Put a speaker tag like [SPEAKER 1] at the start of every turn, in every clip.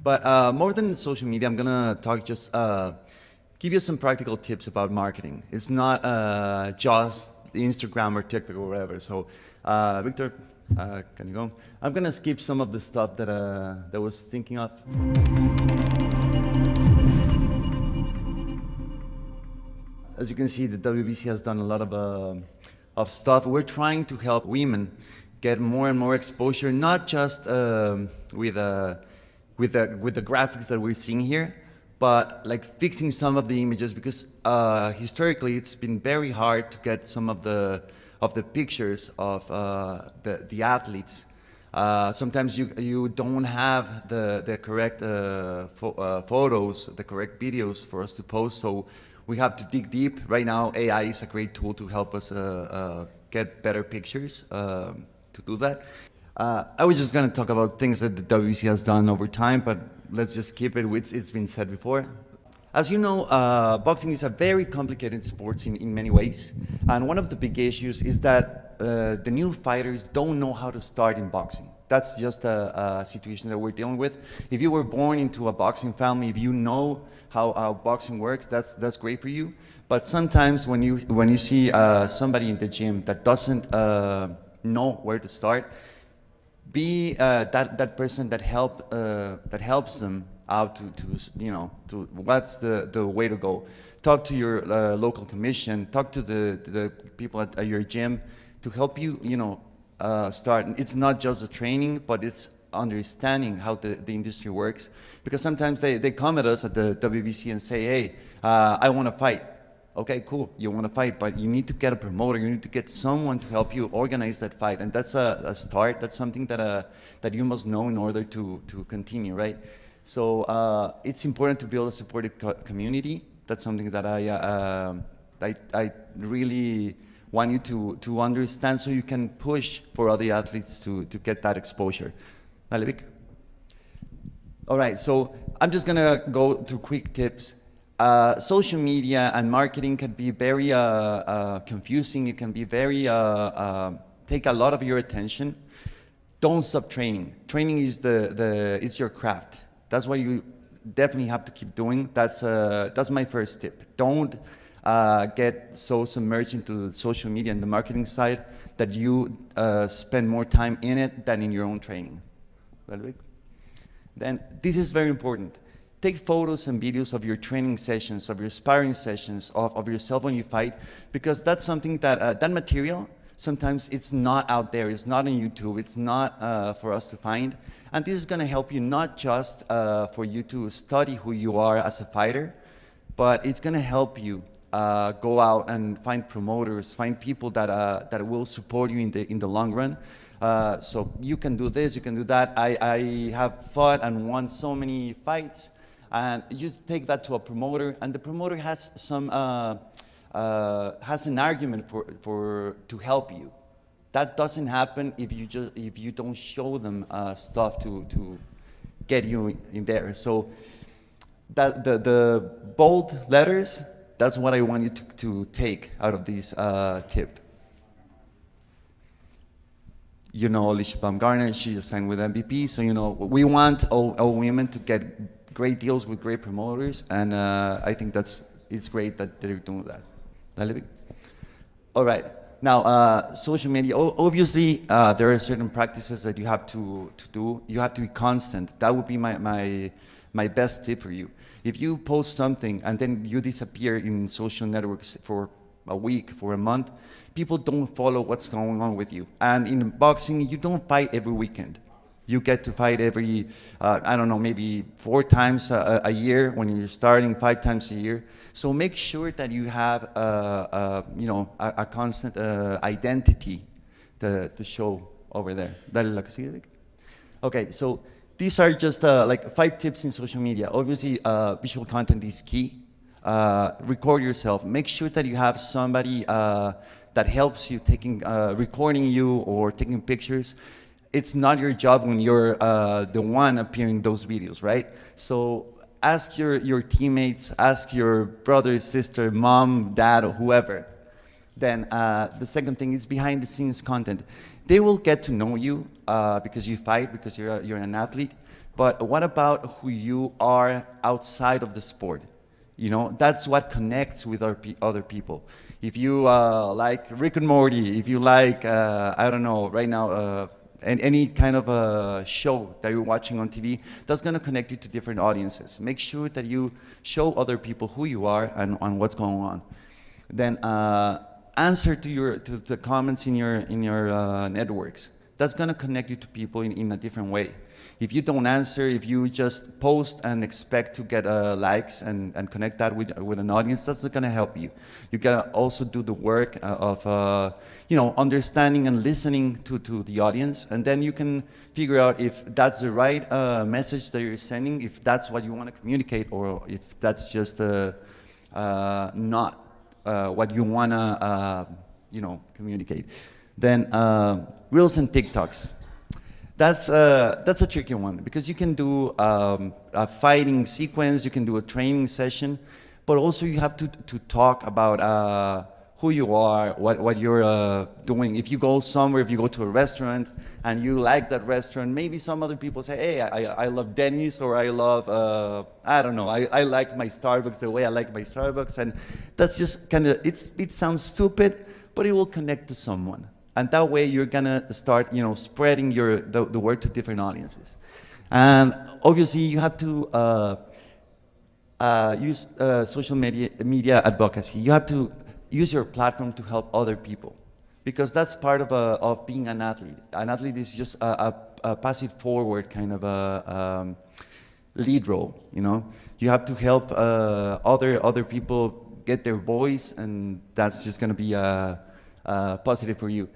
[SPEAKER 1] But more than social media, I'm gonna talk just give you some practical tips about marketing. It's not just Instagram or TikTok or whatever. So, Victor, can you go? I'm gonna skip some of the stuff that I was thinking of. As you can see, the WBC has done a lot of stuff. We're trying to help women get more and more exposure, not just with the graphics that we're seeing here, but like fixing some of the images, because historically it's been very hard to get some of the pictures of the athletes. Sometimes you don't have the correct photos, the correct videos for us to post, so we have to dig deep. Right now, AI is a great tool to help us get better pictures to do that. I was just going to talk about things that the WBC has done over time, but let's just keep it with it's been said before. As you know, boxing is a very complicated sport in many ways, and one of the big issues is that the new fighters don't know how to start in boxing. That's just a situation that we're dealing with. If you were born into a boxing family, if you know how boxing works, that's great for you. But sometimes when you see somebody in the gym that doesn't know where to start, be that person that helps them out to what's the way to go. Talk to your local commission. Talk to the people at your gym to help you start. It's not just the training, but it's understanding how the industry works. Because sometimes they come at us at the WBC and say, hey, I want to fight. Okay, cool, you want to fight, but you need to get a promoter, you need to get someone to help you organize that fight. And that's a start, that's something that you must know in order to continue, right? So it's important to build a supportive community. That's something that I really want you to understand, so you can push for other athletes to get that exposure. Dale, Vic. All right, so I'm just gonna go through quick tips. Social media and marketing can be very confusing. It can be very take a lot of your attention. Don't stop training. Training is it's your craft. That's what you definitely have to keep doing. That's my first tip. Don't get so submerged into social media and the marketing side that you spend more time in it than in your own training. Then this is very important. Take photos and videos of your training sessions, of your sparring sessions, of yourself when you fight, because that's something that that material, sometimes it's not out there, it's not on YouTube, it's not for us to find. And this is going to help you not just for you to study who you are as a fighter, but it's going to help you go out and find promoters, find people that will support you in the long run. So you can do this, you can do that. I have fought and won so many fights, and you take that to a promoter, and the promoter has some has an argument to help you. That doesn't happen if you don't show them stuff to get you in there. So that the bold letters, that's what I want you to take out of this tip. You know Alicia Baumgartner, she signed with MVP, so we want all women to get great deals with great promoters, and I think it's great that they're doing that. All right, now social media, obviously there are certain practices that you have to do. You have to be constant. That would be my best tip for you. If you post something and then you disappear in social networks for a week, for a month, people don't follow what's going on with you. And in boxing, you don't fight every weekend. You get to fight every, I don't know, maybe 4 times a year when you're starting, 5 times a year. So make sure that you have, a constant identity to show over there. Okay, so these are just like 5 tips in social media. Obviously, visual content is key. Record yourself. Make sure that you have somebody that helps you recording you or taking pictures. It's not your job when you're the one appearing in those videos, right? So ask your teammates, ask your brother, sister, mom, dad, or whoever. Then the second thing is behind the scenes content. They will get to know you because you fight, because you're an athlete, But what about who you are outside of the sport? You know, that's what connects with other people. If you like Rick and Morty, if you like, I don't know, right now, any kind of a show that you're watching on TV, that's going to connect you to different audiences. Make sure that you show other people who you are and on what's going on. Then answer to the comments in your networks. That's going to connect you to people in a different way. If you don't answer, if you just post and expect to get likes and connect that with an audience, that's not going to help you. You got to also do the work of understanding and listening to the audience, and then you can figure out if that's the right message that you're sending, if that's what you want to communicate, or if that's just not what you want to communicate. Then Reels and TikToks. That's a tricky one, because you can do a fighting sequence, you can do a training session, but also you have to talk about who you are, what you're doing. If you go somewhere, if you go to a restaurant and you like that restaurant, maybe some other people say, hey, I love Denny's, or I love, I don't know, I like my Starbucks the way I like my Starbucks. And that's just kind of, it sounds stupid, but it will connect to someone. And that way you're gonna start, spreading the word to different audiences. And obviously you have to use social media advocacy. You have to use your platform to help other people, because that's part of being an athlete. An athlete is just a pass it forward kind of a lead role. You have to help other people get their voice, and that's just gonna be positive for you.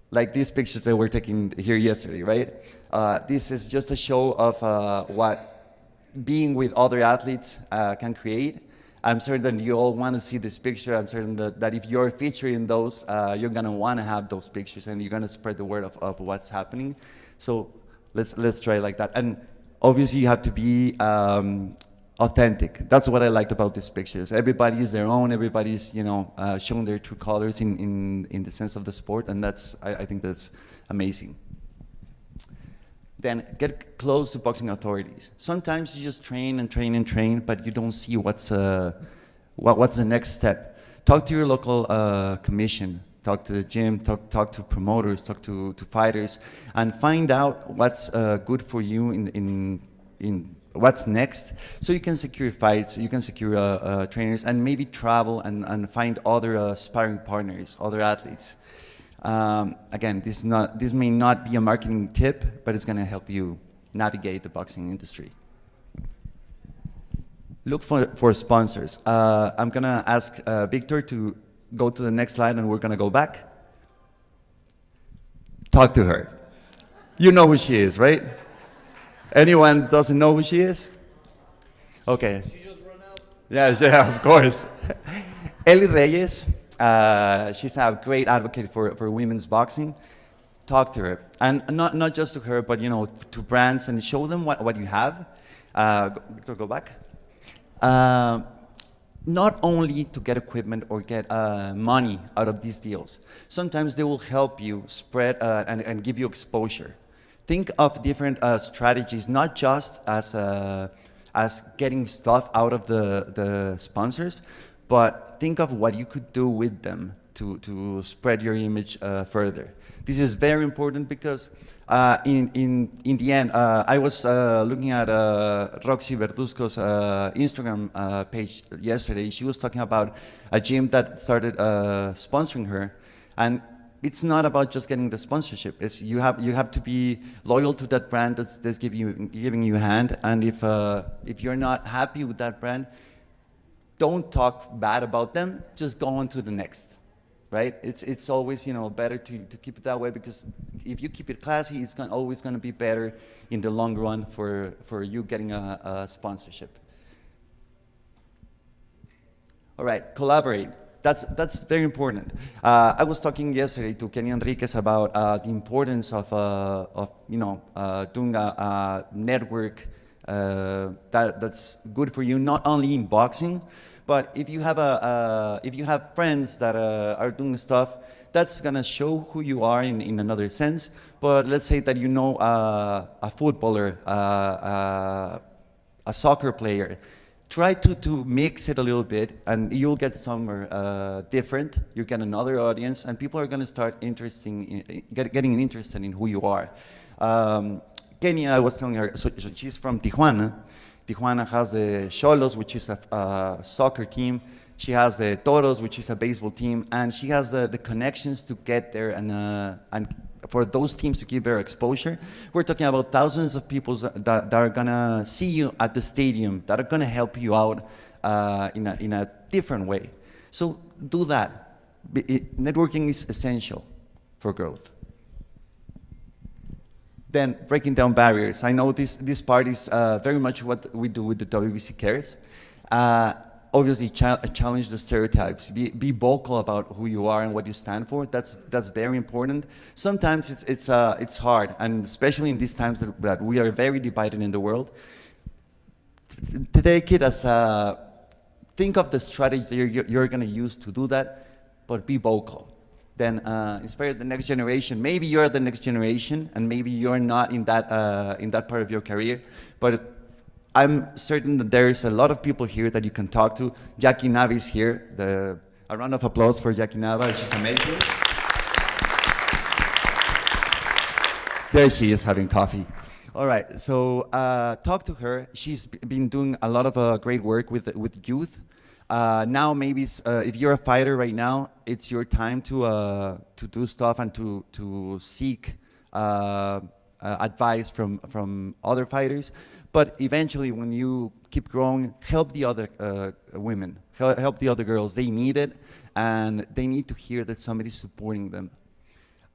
[SPEAKER 1] Like these pictures that we're taking here yesterday, right? This is just a show of what being with other athletes can create. I'm certain that you all want to see this picture. I'm certain that if you're featuring those, you're gonna want to have those pictures, and you're gonna spread the word of what's happening. So let's try like that. And obviously you have to be authentic. That's what I liked about these pictures. Everybody is their own. Everybody's showing their true colors in the sense of the sport, and I think that's amazing. Then get close to boxing authorities. Sometimes you just train and train and train, but you don't see what's the next step. Talk to your local commission. Talk to the gym. Talk to promoters. Talk to fighters, and find out what's good for you in what's next, so you can secure fights, you can secure trainers, and maybe travel and find other sparring partners, other athletes. Again, this may not be a marketing tip, but it's going to help you navigate the boxing industry. Look for sponsors. I'm going to ask Victor to go to the next slide, and we're going to go back. Talk to her. You know who she is, right? Anyone doesn't know who she is? Okay. She just run out? Yeah, of course. Eli Reyes, she's a great advocate for women's boxing. Talk to her, and not just to her, but to brands, and show them what you have. Go back. Not only to get equipment or get money out of these deals. Sometimes they will help you spread and give you exposure. Think of different strategies, not just as getting stuff out of the sponsors, but think of what you could do with them to spread your image further. This is very important because in the end, I was looking at Roxy Verduzco's Instagram page yesterday. She was talking about a gym that started sponsoring her, and it's not about just getting the sponsorship. It's you have to be loyal to that brand that's giving you a hand. And if you're not happy with that brand, don't talk bad about them. Just go on to the next, right? It's always better to keep it that way, because if you keep it classy, it's always going to be better in the long run for you getting a sponsorship. All right, collaborate. That's very important. I was talking yesterday to Kenny Enriquez about the importance of doing a network That's good for you, not only in boxing, but if you have if you have friends that are doing stuff, that's gonna show who you are in another sense. But let's say that you know a footballer, a soccer player. Try to mix it a little bit, and you'll get somewhere different. You get another audience, and people are gonna start getting interested in who you are. Kenya, I was telling her, so she's from Tijuana. Tijuana has the Xolos, which is a soccer team. She has the Toros, which is a baseball team, and she has the connections to get there and for those teams to give their exposure. We're talking about thousands of people that are gonna see you at the stadium, that are gonna help you out in a different way. So do that. Networking is essential for growth. Then breaking down barriers. I know this part is very much what we do with the WBC Cares. Obviously, challenge the stereotypes. Be vocal about who you are and what you stand for. That's very important. Sometimes it's hard, and especially in these times that we are very divided in the world. To take it as think of the strategy you're going to use to do that, but be vocal. Then inspire the next generation. Maybe you're the next generation, and maybe you're not in that part of your career, but I'm certain that there's a lot of people here that you can talk to. Jackie Nava is here. A round of applause for Jackie Nava. She's amazing. There she is having coffee. All right, so talk to her. She's been doing a lot of great work with youth. Now maybe if you're a fighter right now, it's your time to do stuff and to seek advice from other fighters. But eventually, when you keep growing, help the other women, help the other girls. They need it, and they need to hear that somebody's supporting them.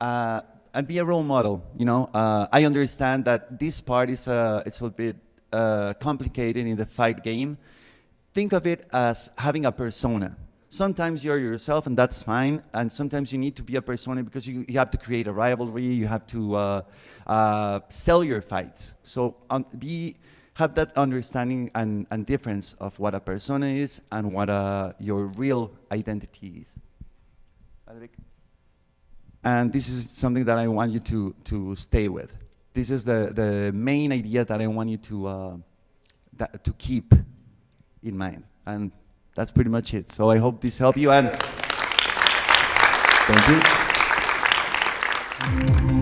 [SPEAKER 1] And be a role model. You know, I understand that this part is it's a bit complicated in the fight game. Think of it as having a persona. Sometimes you're yourself, and that's fine. And sometimes you need to be a persona because you have to create a rivalry. You have to sell your fights. So have that understanding and difference of what a persona is and what your real identity is. And this is something that I want you to stay with. This is the main idea that I want you to keep in mind. And that's pretty much it. So I hope this helped you, and thank you.